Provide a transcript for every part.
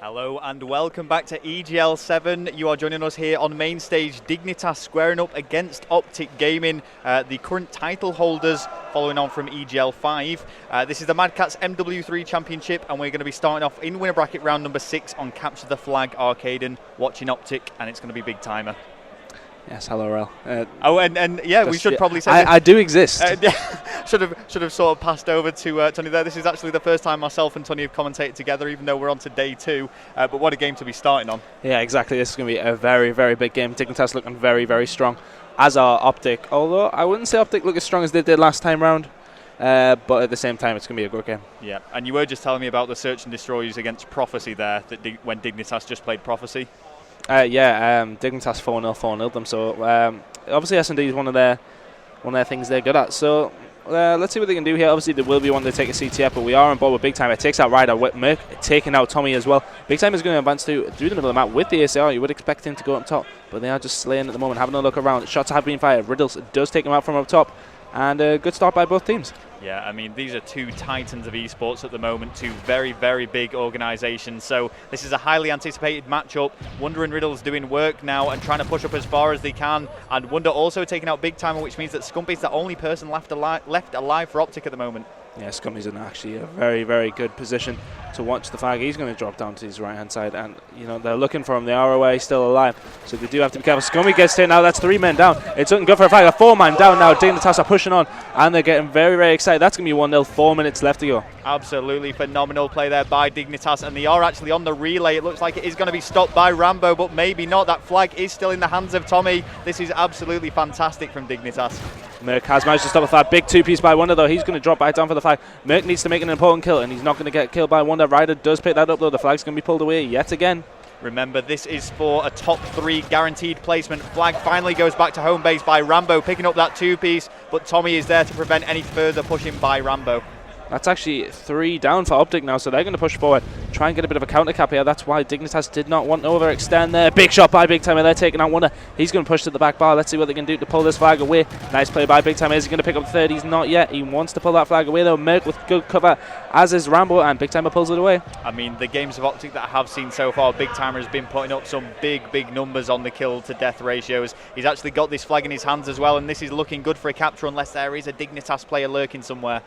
Hello and welcome back to EGL7. You are joining us here on main stage. Dignitas squaring up against Optic Gaming, the current title holders, following on from EGL5. This is the Madcatz MW3 Championship, and we're going to be starting off in winner bracket round number 6 on Capture the Flag Arcaden, watching Optic, and it's going to be big timer. Yes, hello, Rel. And we should probably say I do exist. should have sort of passed over to Tony there. This is actually the first time myself and Tony have commentated together, even though we're on to day 2. But what a game to be starting on. Yeah, exactly. This is going to be a very, very big game. Dignitas looking very, very strong, as are Optic. Although I wouldn't say Optic look as strong as they did last time round. But at the same time, it's going to be a good game. Yeah, and you were just telling me about the Search and Destroyers against Prophecy there, when Dignitas just played Prophecy. Dignitas 4-0 them. So obviously S&D is one of their things they're good at. So let's see what they can do here. Obviously they will be wanting to take a CTF, but we are on board with Big Time. It takes out Ryder with Merc, taking out Tommy as well. Big Time is going to advance through the middle of the map with the ACR. You would expect him to go up top, but they are just slaying at the moment. Having a look around, shots have been fired. Riddles does take him out from up top, and a good start by both teams. Yeah, I mean, these are two titans of esports at the moment, two very, very big organisations. So this is a highly anticipated matchup. Wonder and Riddles doing work now and trying to push up as far as they can. And Wonder also taking out Big Timer, which means that Scumpy's the only person left alive for Optic at the moment. Yeah, Scumpy's in actually a very, very good position to watch the flag. He's going to drop down to his right-hand side, and they're looking for him. The ROA is still alive, so they do have to be careful. Scumpy gets taken now. That's 3 men down. It's looking good for a flag. A 4-man down now. Dignitas are pushing on, and they're getting very, very excited. That's going to be 1-0. 4 minutes left to go. Absolutely phenomenal play there by Dignitas, and they are actually on the relay. It looks like it is going to be stopped by Rambo, but maybe not. That flag is still in the hands of Tommy. This is absolutely fantastic from Dignitas. Merc has managed to stop the flag. Big 2-piece by Wonder, though. He's going to drop back down for the flag. Merc needs to make an important kill, and he's not going to get killed by Wonder. Ryder does pick that up, though. The flag's going to be pulled away yet again. Remember, this is for a top 3 guaranteed placement. Flag finally goes back to home base by Rambo, picking up that 2-piece, but Tommy is there to prevent any further pushing by Rambo. That's actually 3 down for Optic now, so they're going to push forward, try and get a bit of a counter cap here. That's why Dignitas did not want to overextend there. Big shot by Big Timer. They're taking out Wonder. He's going to push to the back bar. Let's see what they can do to pull this flag away. Nice play by Big Timer. Is he going to pick up the third? He's not yet. He wants to pull that flag away, though. Merc with good cover, as is Rambo, and Big Timer pulls it away. I mean, the games of Optic that I have seen so far, Big Timer has been putting up some big numbers on the kill-to-death ratios. He's actually got this flag in his hands as well, and this is looking good for a capture unless there is a Dignitas player lurking somewhere.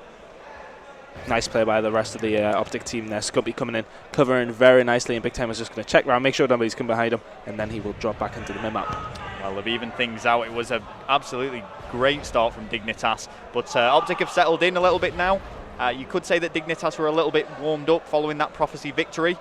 Nice play by the rest of the Optic team there. Scumpy coming in, covering very nicely, and Big Timer's just going to check around, make sure nobody's come behind him, and then he will drop back into the mid-map. Well, they've evened things out. It was an absolutely great start from Dignitas, but Optic have settled in a little bit now. You could say that Dignitas were a little bit warmed up following that Prophecy victory.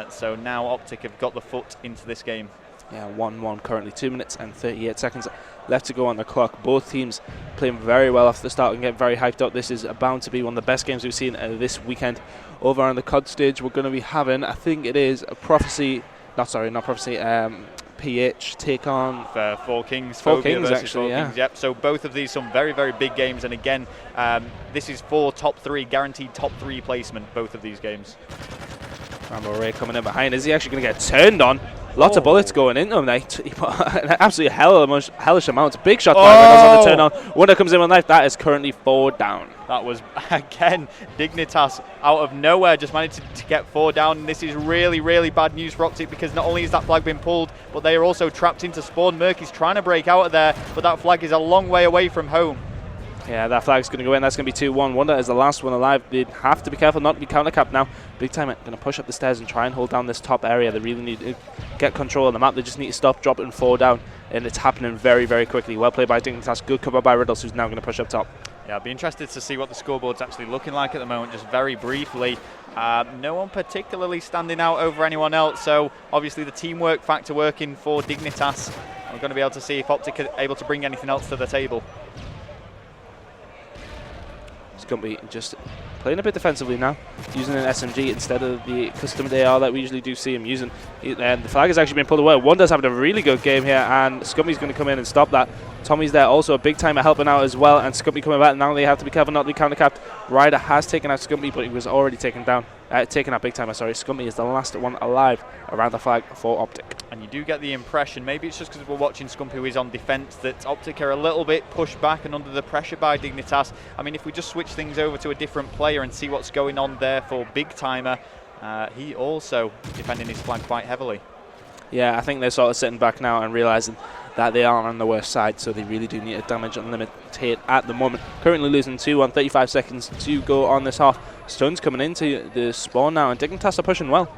So now Optic have got the foot into this game. Yeah, 1-1 currently. 2 minutes and 38 seconds left to go on the clock. Both teams playing very well off the start and getting very hyped up. This is bound to be one of the best games we've seen this weekend. Over on the COD stage, we're going to be having, I think it is, a Prophecy, PH take on... Four Kings. Four Kings, actually, yeah. Kings, yep. So both of these, some very, very big games. And again, this is for top 3, guaranteed top 3 placement, both of these games. Rambo Ray coming in behind. Is he actually going to get turned on? Lots of bullets going into him. He put an absolutely hellish amount. Big shot by Reynolds on the turn on. Wonder comes in with a knife. That is currently 4 down. That was, again, Dignitas out of nowhere just managed to get 4 down. And this is really, really bad news for Optic, because not only is that flag been pulled, but they are also trapped into spawn. Merc is trying to break out of there, but that flag is a long way away from home. Yeah, that flag's going to go in. That's going to be 2-1. Wonder is the last one alive. They have to be careful not to be counter-capped now. Big Time going to push up the stairs and try and hold down this top area. They really need to get control of the map. They just need to stop, drop, and 4 down. And it's happening very, very quickly. Well played by Dignitas. Good cover by Riddles, who's now going to push up top. Yeah, I'll be interested to see what the scoreboard's actually looking like at the moment, just very briefly. No one particularly standing out over anyone else, so obviously the teamwork factor working for Dignitas. We're going to be able to see if Optic are able to bring anything else to the table. Scumpy just playing a bit defensively now, using an SMG instead of the custom AR that we usually do see him using. And the flag has actually been pulled away. Wonder's having a really good game here, and Scumpy's going to come in and stop that. Tommy's there also, a Big Timer helping out as well, and Scumpy coming back. Now they have to be careful not to be counter-capped. Ryder has taken out Scumpy, but he was already taken out Big Timer, sorry. Scumpy is the last one alive around the flag for Optic. And you do get the impression, maybe it's just because we're watching Scumpy who is on defence, that Optic are a little bit pushed back and under the pressure by Dignitas. I mean, if we just switch things over to a different player and see what's going on there for Big Timer, he also defending his flag quite heavily. Yeah, I think they're sort of sitting back now and realising that they are on the worst side, so they really do need a damage unlimited at the moment. Currently losing 2 on 35 seconds to go on this half. Stuns coming into the spawn now, and Dignitas are pushing well.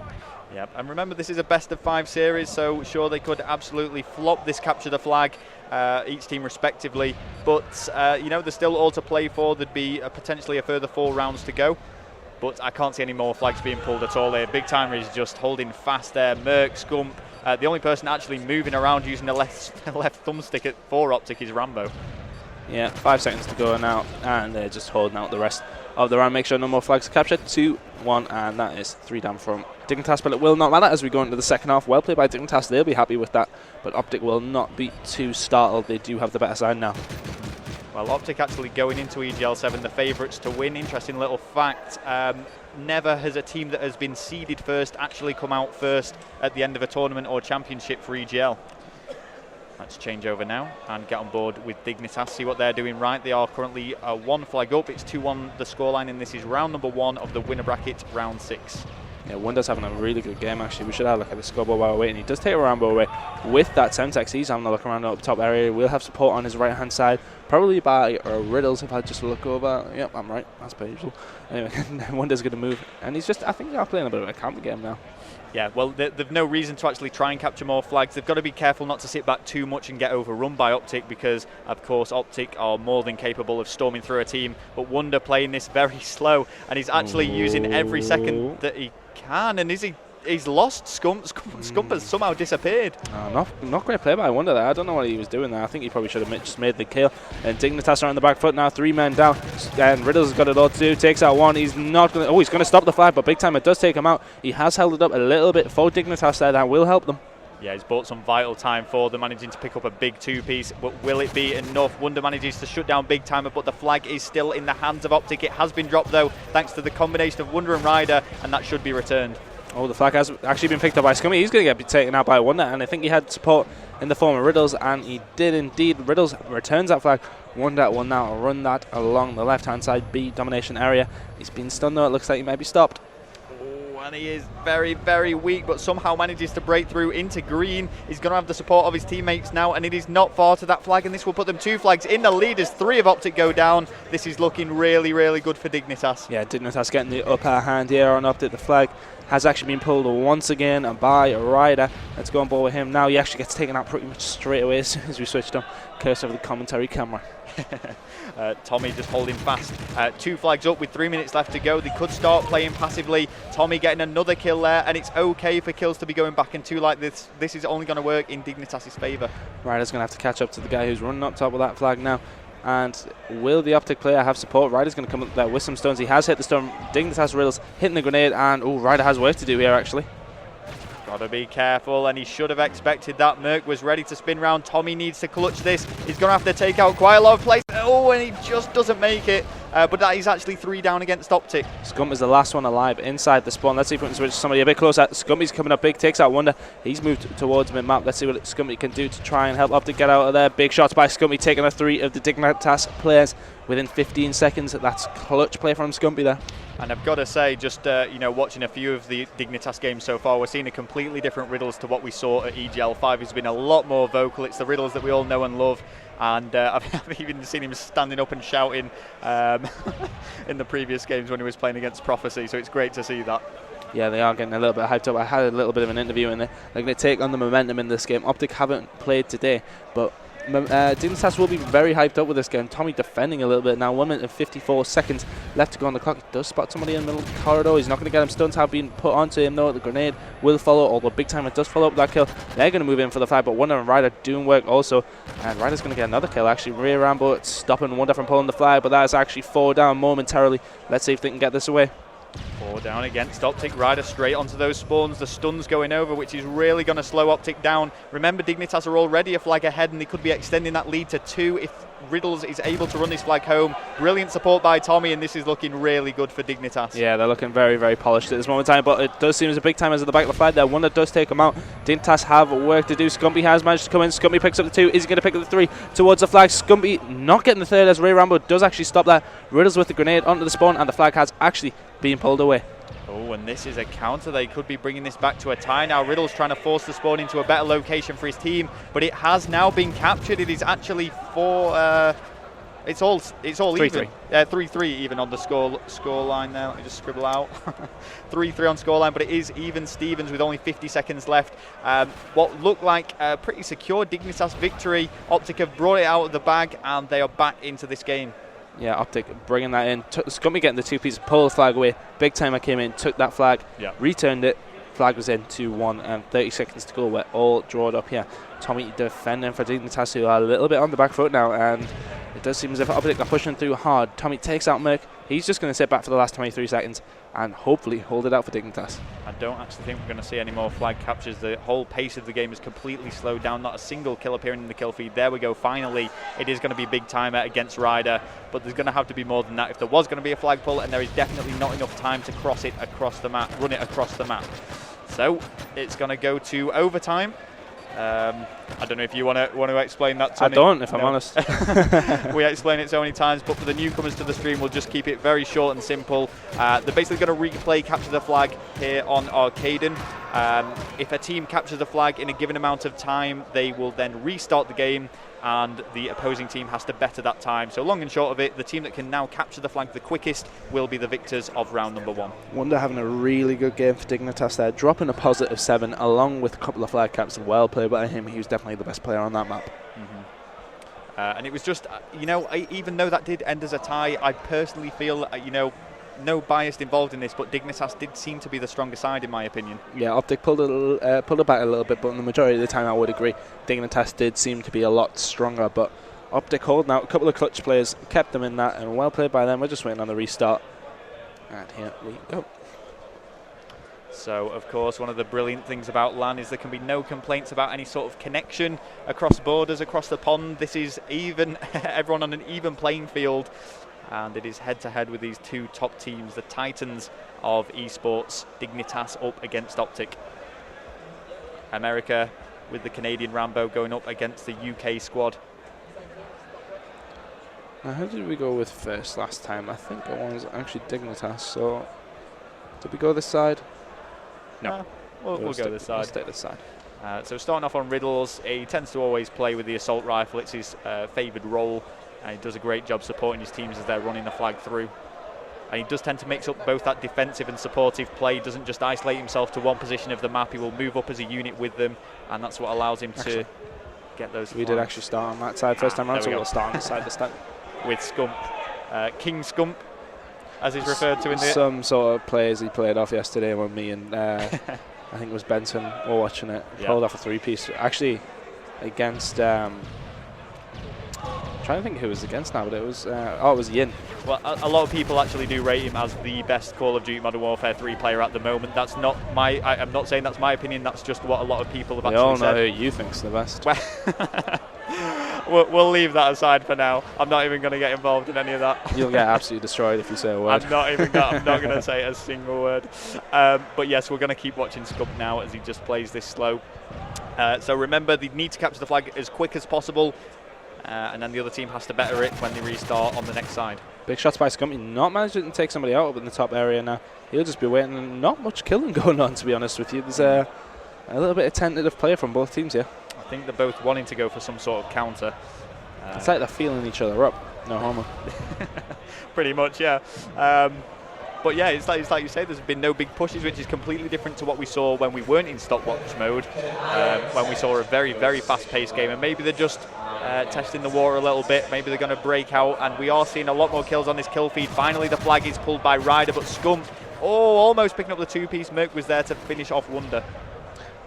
Yep, and remember this is a best of 5 series, so sure they could absolutely flop this capture the flag, each team respectively, but you know, there's still all to play for. There'd be potentially a further 4 rounds to go, but I can't see any more flags being pulled at all here. Big Timer is just holding fast there. Merc, Scump, the only person actually moving around using the left thumbstick for Optic is Rambo. Yeah, 5 seconds to go now, and they're just holding out the rest of the round. Make sure no more flags are captured. 2-1, and that is 3 down from Dignitas, but it will not matter as we go into the second half. Well played by Dignitas, they'll be happy with that, but Optic will not be too startled. They do have the better side now. Well, Optic actually going into EGL7 the favourites to win. Interesting little fact, never has a team that has been seeded first actually come out first at the end of a tournament or championship for EGL. Let's change over now and get on board with Dignitas, see what they're doing right. They are currently 1 flag up. It's 2-1 the scoreline, and this is round number 1 of the winner bracket, round 6. Yeah, Wonder's having a really good game actually. We should have a look at the scoreboard while we're waiting. He does take a Rambo away with that Semtex. He's having a look around up top area. We'll have support on his right hand side, probably by Riddles if I just look over. Yep, I'm right. That's per usual. Anyway, Wonder's going to move, and he's just, I think they're playing a bit of a camp game now. Yeah, well, they've no reason to actually try and capture more flags. They've got to be careful not to sit back too much and get overrun by Optic, because, of course, Optic are more than capable of storming through a team. But Wonder playing this very slow, and he's actually using every second that he can. And he's lost Scump. Scump has somehow disappeared. Not great play by Wonder there. I don't know what he was doing there. I think he probably should have just made the kill. And Dignitas are on the back foot now. 3 men down. And Riddle's got it all to do. Takes out 1. He's not going to... Oh, he's going to stop the flag, but Big Timer does take him out. He has held it up a little bit for Dignitas there. That will help them. Yeah, he's bought some vital time for them, managing to pick up a big 2-piece, but will it be enough? Wonder manages to shut down Big Timer, but the flag is still in the hands of Optic. It has been dropped, though, thanks to the combination of Wonder and Ryder, and that should be returned. Oh, the flag has actually been picked up by Scummy. He's going to get taken out by Wonder, and I think he had support in the form of Riddles, and he did indeed. Riddles returns that flag. Wonder will now run that along the left-hand side B domination area. He's been stunned, though. It looks like he might be stopped. And he is very, very weak, but somehow manages to break through into green. He's going to have the support of his teammates now, and it is not far to that flag, and this will put them 2 flags in the lead as 3 of Optic go down. This is looking really, really good for Dignitas. Yeah, Dignitas getting the upper hand here on Optic. The flag has actually been pulled once again by Ryder. Let's go on board with him now. He actually gets taken out pretty much straight away as soon as we switched on. Curse over the commentary camera. Tommy just holding fast. 2 flags up with 3 minutes left to go. They could start playing passively. Tommy getting another kill there, and it's okay for kills to be going back in 2 like this. This is only going to work in Dignitas' favour. Ryder's going to have to catch up to the guy who's running up top with that flag now. And will the Optic player have support? Ryder's going to come up there with some stones. He has hit the stone. Dignitas Riddles hitting the grenade, and Ryder has work to do here actually. Got to be careful, and he should have expected that. Merc was ready to spin round. Tommy needs to clutch this. He's going to have to take out quite a lot of plays. Oh, and he just doesn't make it. But that is actually 3 down against Optic. Scump is the last one alive inside the spawn. Let's see if we can switch somebody a bit closer. Scumpy's coming up big, takes out Wonder. He's moved towards mid-map. Let's see what Scumpy can do to try and help Optic get out of there. Big shots by Scumpy, taking a 3 of the Dignitas players within 15 seconds. That's clutch play from Scumpy there. And I've got to say, just you know, watching a few of the Dignitas games so far, we're seeing a completely different Riddles to what we saw at EGL5. He's been a lot more vocal. It's the Riddles that we all know and love. And I've even seen him standing up and shouting in the previous games when he was playing against Prophecy, so it's great to see that. Yeah, they are getting a little bit hyped up. I had a little bit of an interview in there. They're going to take on the momentum in this game. Optic haven't played today, but Dignitas will be very hyped up with this game. Tommy defending a little bit now. 1 minute and 54 seconds left to go on the clock. He does spot somebody in the middle of the corridor. He's not going to get him. Stuns have been put onto him though. The grenade will follow, although Big Timer does follow up that kill. They're going to move in for the flag, but Wonder and Ryder doing work also. And Ryder's going to get another kill actually. Rear Rambo stopping Wonder from pulling the flag, but that is actually 4 down momentarily. Let's see if they can get this away. 4 down against Optic. Ryder straight onto those spawns. The stun's going over, which is really going to slow Optic down. Remember, Dignitas are already a flag ahead, and they could be extending that lead to 2 if Riddles is able to run this flag home. Brilliant support by Tommy, and this is looking really good for Dignitas. Yeah, they're looking very, very polished at this moment in time, but it does seem as a Big Timer's at the back of the flag there. Wonder does take them out. Dignitas have work to do. Scumpy has managed to come in. Scumpy picks up the 2. Is he going to pick up the 3 towards the flag? Scumpy not getting the 3rd as Ray Rambo does actually stop that. Riddles with the grenade onto the spawn, and the flag has actually been pulled away. Oh, and this is a counter. They could be bringing this back to a tie now. Riddle's trying to force the spawn into a better location for his team, but it has now been captured. It is actually it's all even. 3-3 even on the score line now. Let me just scribble out. 3-3 on scoreline, but it is even Stevens with only 50 seconds left. What looked like a pretty secure Dignitas victory. Optic have brought it out of the bag, and they are back into this game. Yeah, Optic bringing that in. Scummy getting the 2 pieces, pull the flag away. Big Timer came in, took that flag, returned it. Flag was in 2-1 and 30 seconds to go. We're all drawn up here. Tommy defending for Dignitas, who are a little bit on the back foot now, and it does seem as if Optic are pushing through hard. Tommy takes out Merc. He's just going to sit back for the last 23 seconds and hopefully hold it out for Dignitas. I don't actually think we're going to see any more flag captures. The whole pace of the game is completely slowed down. Not a single kill appearing in the kill feed. There we go. Finally, it is going to be Big Timer against Ryder, but there's going to have to be more than that if there was going to be a flag pull, and there is definitely not enough time to cross it across the map, run it across the map. So it's going to go to overtime. I don't know if you want to explain that, Tony. I don't, if I'm honest. We explain it so many times, but for the newcomers to the stream, we'll just keep it very short and simple. They're basically going to replay capture the flag here on Arcaden. If a team captures a flag in a given amount of time, they will then restart the game, and the opposing team has to better that time. So long and short of it, the team that can now capture the flag the quickest will be the victors of round number 1. Wonder having a really good game for Dignitas there, dropping a positive 7 along with a couple of flag caps. Well played by him. He was definitely the best player on that map. And it was just, even though that did end as a tie, I personally feel, no bias involved in this, but Dignitas did seem to be the stronger side in my opinion. Yeah, Optic pulled it back a little bit, but in the majority of the time I would agree Dignitas did seem to be a lot stronger, but Optic holding out. A couple of clutch players kept them in that, and well played by them. We're just waiting on the restart, and here we go. So, of course, one of the brilliant things about LAN is there can be no complaints about any sort of connection across borders, across the pond. This is even everyone on an even playing field. And it is head-to-head with these two top teams, the titans of esports, Dignitas up against Optic. America with the Canadian Rambo going up against the UK squad. Now, who did we go with first last time? I think it was actually Dignitas, so did we go this side? No. We'll go this side. We'll stay this side. So starting off on Riddles, he tends to always play with the assault rifle. It's his favoured role. And he does a great job supporting his teams as they're running the flag through. And he does tend to mix up both that defensive and supportive play. He doesn't just isolate himself to one position of the map. He will move up as a unit with them, and that's what allows him to get those. We did actually start on that side first time around, so we'll start on this side this time. With Scump. King Scump, as he's referred to in the... Some sort of players he played off yesterday when me and I think it was Benson were watching it. He pulled off a 3-piece. Actually, against... trying to think who it was against now, but it was it was Yin. Well, a lot of people actually do rate him as the best Call of Duty Modern Warfare 3 player at the moment. That's not my... I'm not saying that's my opinion, that's just what a lot of people have actually said. We all know who you think's the best. We'll leave that aside for now. I'm not even going to get involved in any of that. You'll get absolutely destroyed if you say a word. I'm not going to say a single word. But yes, we're going to keep watching Scump now as he just plays this slow. So remember, they need to capture the flag as quick as possible. And then the other team has to better it when they restart on the next side. Big shots by Scump. Not managing to take somebody out up in the top area now. He'll just be waiting, and not much killing going on, to be honest with you. There's a little bit of tentative play from both teams here. I think they're both wanting to go for some sort of counter. It's like they're feeling each other up. No homo. Pretty much, yeah. But yeah, it's like you say, there's been no big pushes, which is completely different to what we saw when we weren't in stopwatch mode, when we saw a very, very fast-paced game. And maybe they're just testing the water a little bit. Maybe they're going to break out, and we are seeing a lot more kills on this kill feed. Finally, the flag is pulled by Ryder, but Scump, almost picking up the 2-piece. Merc was there to finish off Wonder.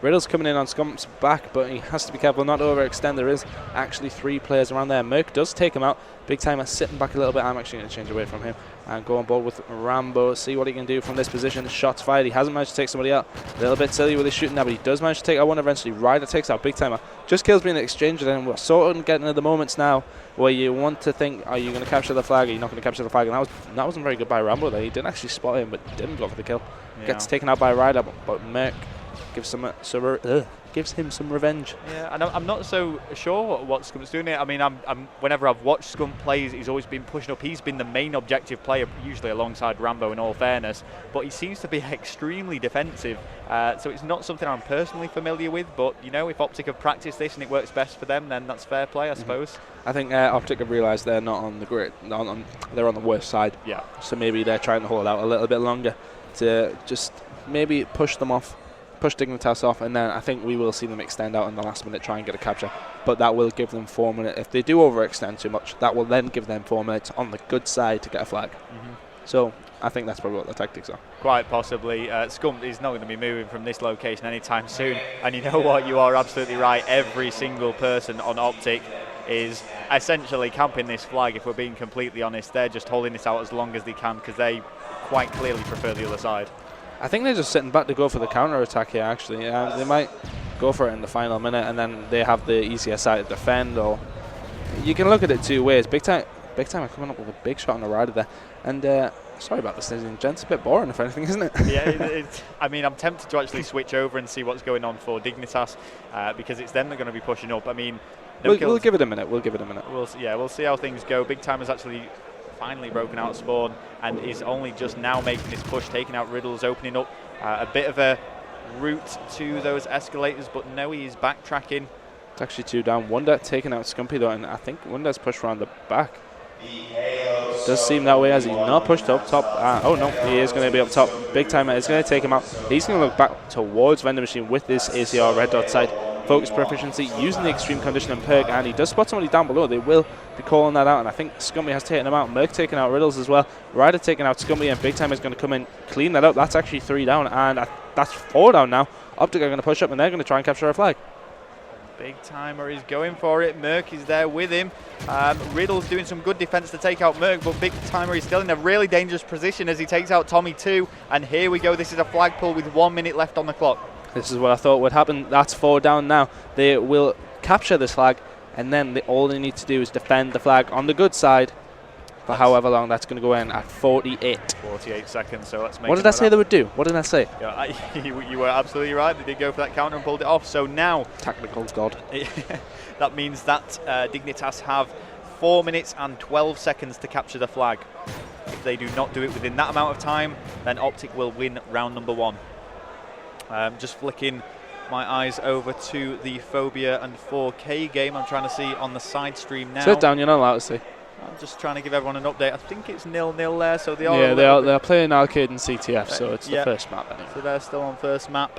Riddle's coming in on Scump's back, but he has to be careful not to overextend. There is actually 3 players around there. Merc does take him out. Big Timer sitting back a little bit. I'm actually going to change away from him and go on board with Rambo, see what he can do from this position. Shots fired. He hasn't managed to take somebody out. A little bit silly with his shooting there, but he does manage to take out one eventually. Ryder takes out Big Timer. Just kills being exchanged, and then we're sort of getting to the moments now where you want to think, are you going to capture the flag? Are you not going to capture the flag? And that wasn't very good by Rambo there. He didn't actually spot him, but didn't go for the kill. Yeah. Gets taken out by Ryder, but Merc gives gives him some revenge. Yeah, and I'm not so sure what Scump's doing here. I mean, whenever I've watched Scump play, he's always been pushing up. He's been the main objective player, usually alongside Rambo, in all fairness. But he seems to be extremely defensive. So it's not something I'm personally familiar with. But, you know, if Optic have practiced this and it works best for them, then that's fair play, I suppose. I think Optic have realised they're not on the grid. They're on the worst side. Yeah. So maybe they're trying to hold out a little bit longer to just maybe push them off, push Dignitas off, and then I think we will see them extend out in the last minute, try and get a capture. But that will give them 4 minutes. If they do overextend too much, that will then give them 4 minutes on the good side to get a flag. So I think that's probably what the tactics are. Quite possibly. Scump is not going to be moving from this location anytime soon. And you know what? You are absolutely right. Every single person on Optic is essentially camping this flag, if we're being completely honest. They're just holding this out as long as they can because they quite clearly prefer the other side. I think they're just sitting back to go for the counter-attack here, actually. They might go for it in the final minute, and then they have the easier side to defend. Or you can look at it two ways. Big time are coming up with a big shot on the rider there. And sorry about this, ladies and gents. A bit boring, if anything, isn't it? Yeah, I mean, I'm tempted to actually switch over and see what's going on for Dignitas because it's them that are going to be pushing up. I mean, we'll give it a minute. We'll see how things go. Big Time has actually finally broken out spawn and is only just now making this push, taking out Riddles, opening up a bit of a route to those escalators, but no, he's backtracking. It's actually 2 down. Wonder taking out Scumpy though, and I think Wonder's pushed around the back. Does seem that way as he's not pushed up top. Oh no, he is going to be up top. Big Time is going to take him out. He's going to look back towards Vendor Machine with this ACR red dot side. Focus proficiency, using the extreme condition and perk, and he does spot somebody down below. They will be calling that out, and I think Scumpy has taken him out. Merc taking out Riddles as well. Ryder taking out Scumpy, and Big Time is going to come in, clean that up. That's actually 3 down, and that's 4 down now. Optic are going to push up, and they're going to try and capture a flag. Big Timer is going for it. Merc is there with him. Riddle's doing some good defense to take out Merc, but Big Timer is still in a really dangerous position as he takes out Tommy too. And here we go. This is a flag pull with 1 minute left on the clock. This is what I thought would happen. That's 4 down now. They will capture this flag, and then all they need to do is defend the flag on the good side for however long. That's going to go in at 48. 48 seconds, so let's make What did I say they would do? What did I say? Yeah, you were absolutely right. They did go for that counter and pulled it off. So now... Tactical god. That means that Dignitas have 4 minutes and 12 seconds to capture the flag. If they do not do it within that amount of time, then Optic will win round number 1. Just flicking my eyes over to the Phobia and 4K game. I'm trying to see on the side stream now. Sit down, you're not allowed to see. I'm just trying to give everyone an update. I think it's 0-0 there, so they are. Yeah, they're playing arcade and CTF, so it's the first map anyway. So they're still on first map,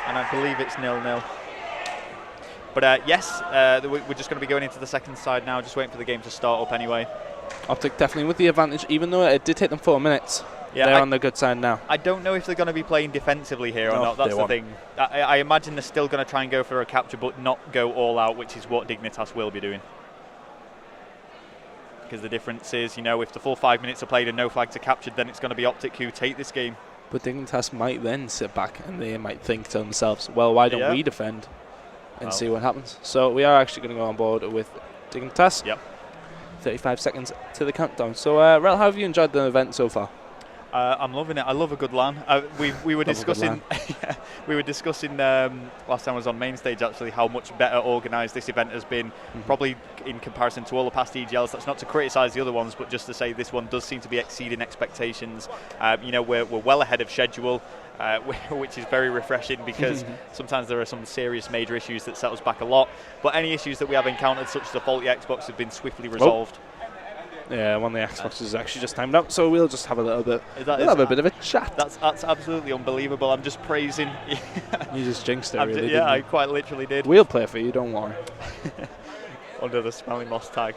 and I believe it's 0-0. But yes, we're just going to be going into the second side now, just waiting for the game to start up anyway. Optic definitely with the advantage, even though it did take them 4 minutes. Yeah, they're on the good side now. I don't know if they're going to be playing defensively here or not. That's the thing. I imagine they're still going to try and go for a capture, but not go all out, which is what Dignitas will be doing. Because the difference is, you know, if the full 5 minutes are played and no flags are captured, then it's going to be Optic who take this game. But Dignitas might then sit back and they might think to themselves, well, why don't we defend and see what happens? So we are actually going to go on board with Dignitas. Yep. 35 seconds to the countdown. So, Rel, how have you enjoyed the event so far? I'm loving it. I love a good LAN. We were discussing last time I was on main stage actually how much better organised this event has been, probably in comparison to all the past EGLs. That's not to criticise the other ones, but just to say this one does seem to be exceeding expectations. You know, we're well ahead of schedule, which is very refreshing because sometimes there are some serious major issues that set us back a lot. But any issues that we have encountered, such as the faulty Xbox, have been swiftly resolved. Yeah, one of the Xboxes is actually just timed out, so we'll just have a little bit. We'll have a bit of a chat. That's absolutely unbelievable. I'm just praising. You just jinxed it, really. Yeah, I quite literally did. We'll play for you, don't worry. Under the Smelly Moss tag.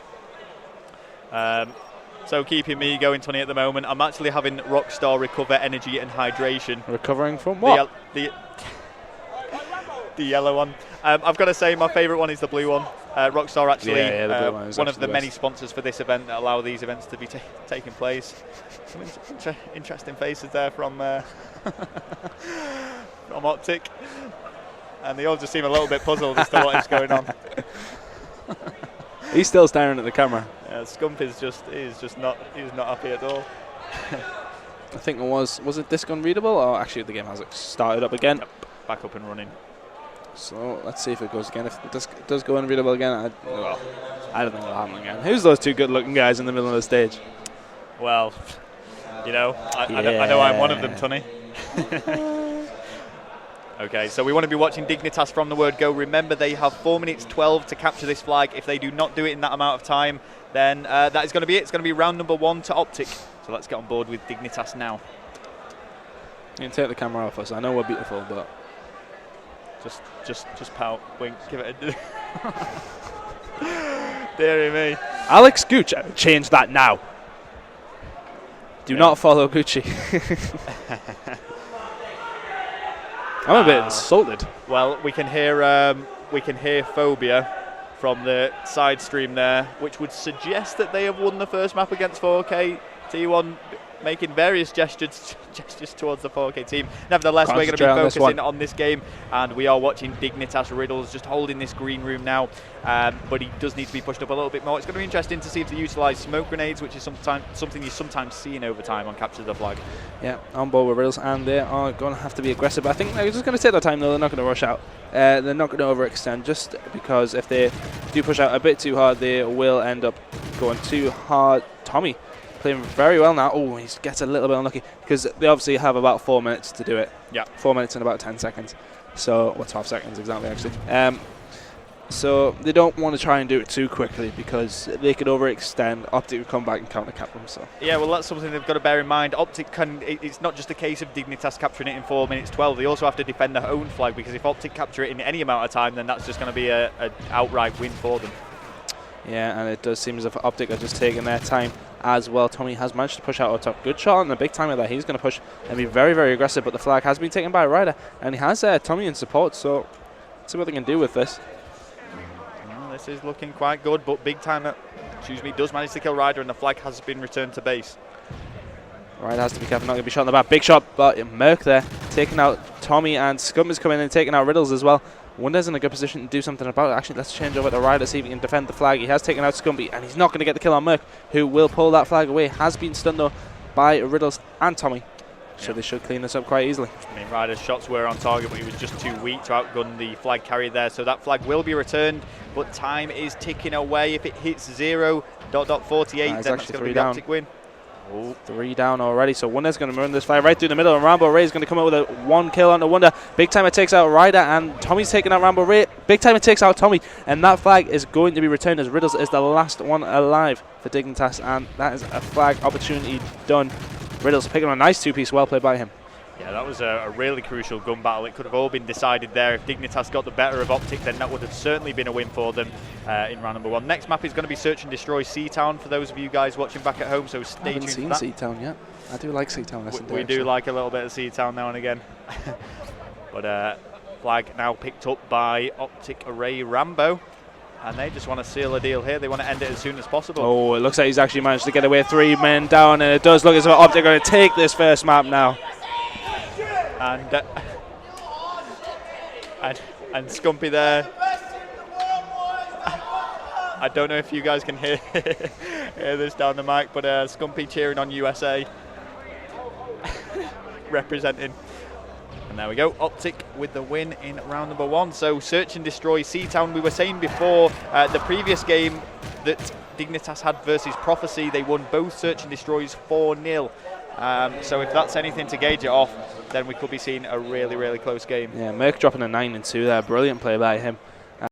So keeping me going 20 at the moment. I'm actually having Rockstar recover energy and hydration. Recovering from what? The yellow one. I've got to say my favourite one is the blue one. Rockstar actually one of the many sponsors for this event that allow these events to be taking place. Some interesting faces there from from Optic, and they all just seem a little bit puzzled as to what is going on. He's still staring at the camera. Scump is just not happy at all. I think it was it disc unreadable, or actually the game has started up again. Yep, back up and running. So let's see if it goes again. If it does go unreadable again, I don't think it'll happen again. Who's those two good-looking guys in the middle of the stage? Well, you know, I know I'm one of them, Tony. Okay, so we want to be watching Dignitas from the word go. Remember, they have 4 minutes 12 to capture this flag. If they do not do it in that amount of time, then that is going to be it. It's going to be round number 1 to Optic. So let's get on board with Dignitas now. You can take the camera off us. I know we're beautiful, but just pout, wink, give it a dearie me. Alex Gooch, change that now. Do not follow Gucci. I'm a bit insulted. Well, we can hear Phobia from the side stream there, which would suggest that they have won the first map against 4K. T1 making various gestures towards the 4K team. Nevertheless, we're going to be focusing on this game, and we are watching Dignitas Riddles just holding this green room now, but he does need to be pushed up a little bit more. It's going to be interesting to see if they utilise smoke grenades, which is something you sometimes see in overtime on Capture the Flag. Yeah, on board with Riddles, and they are going to have to be aggressive. I think they're just going to take their time, though. They're not going to rush out. They're not going to overextend, just because if they do push out a bit too hard, they will end up going too hard. Tommy playing very well now. Oh, he gets a little bit unlucky because they obviously have about 4 minutes to do it. Yeah, 4 minutes and about 10 seconds. So, 12 seconds exactly, actually. So they don't want to try and do it too quickly because they could overextend. Optic would come back and counter-cap them. So yeah, well, that's something they've got to bear in mind. Optic it's not just a case of Dignitas capturing it in 4 minutes 12. They also have to defend their own flag, because if Optic capture it in any amount of time, then that's just going to be an outright win for them. Yeah, and it does seem as if Optic are just taking their time as well. Tommy has managed to push out a top. Good shot on the big timer there. He's going to push and be very, very aggressive, but the flag has been taken by a rider, and he has Tommy in support, so let's see what they can do with this. Well, this is looking quite good, but big timer, does manage to kill Ryder, and the flag has been returned to base. Ryder has to be careful, not going to be shot in the back. Big shot, but Merc there, taking out Tommy, and Scum is coming in and taking out Riddles as well. Wonder's in a good position to do something about it. Actually, let's change over to Ryder, see if he can defend the flag. He has taken out Scumpy, and he's not going to get the kill on Merc, who will pull that flag away. Has been stunned, though, by Riddles and Tommy. So they should clean this up quite easily. I mean, Ryder's shots were on target, but he was just too weak to outgun the flag carrier there. So that flag will be returned, but time is ticking away. If it hits 0.48, then that's going to be the Optic win. Oh, 3 down already, so Wonder's going to run this flag right through the middle, and Rambo Ray is going to come out with a 1 kill on the Wonder. Big Timer takes out Ryder, and Tommy's taking out Rambo Ray. Big Timer takes out Tommy, and that flag is going to be returned as Riddles is the last one alive for Dignitas, and that is a flag opportunity done. Riddles picking on a nice 2-piece, well played by him. Yeah, that was a really crucial gun battle. It could have all been decided there. If Dignitas got the better of Optic, then that would have certainly been a win for them in round number 1. Next map is going to be Search and Destroy Seatown for those of you guys watching back at home, so stay tuned for that. I haven't seen Seatown yet. I do like Seatown. We do like a little bit of Seatown now and again. But flag now picked up by Optic Array Rambo. And they just want to seal a deal here. They want to end it as soon as possible. Oh, it looks like he's actually managed to get away 3 men down, and it does look as if Optic are going to take this first map now. And Scumpy there. I don't know if you guys can hear this down the mic, but Scumpy cheering on USA. Representing. And there we go, Optic with the win in round number 1. So Search and Destroy Seatown. We were saying before the previous game that Dignitas had versus Prophecy. They won both Search and Destroys 4-0. So if that's anything to gauge it off, then we could be seeing a really, really close game. Yeah, Merc dropping a 9 and 2 there. Brilliant play by him.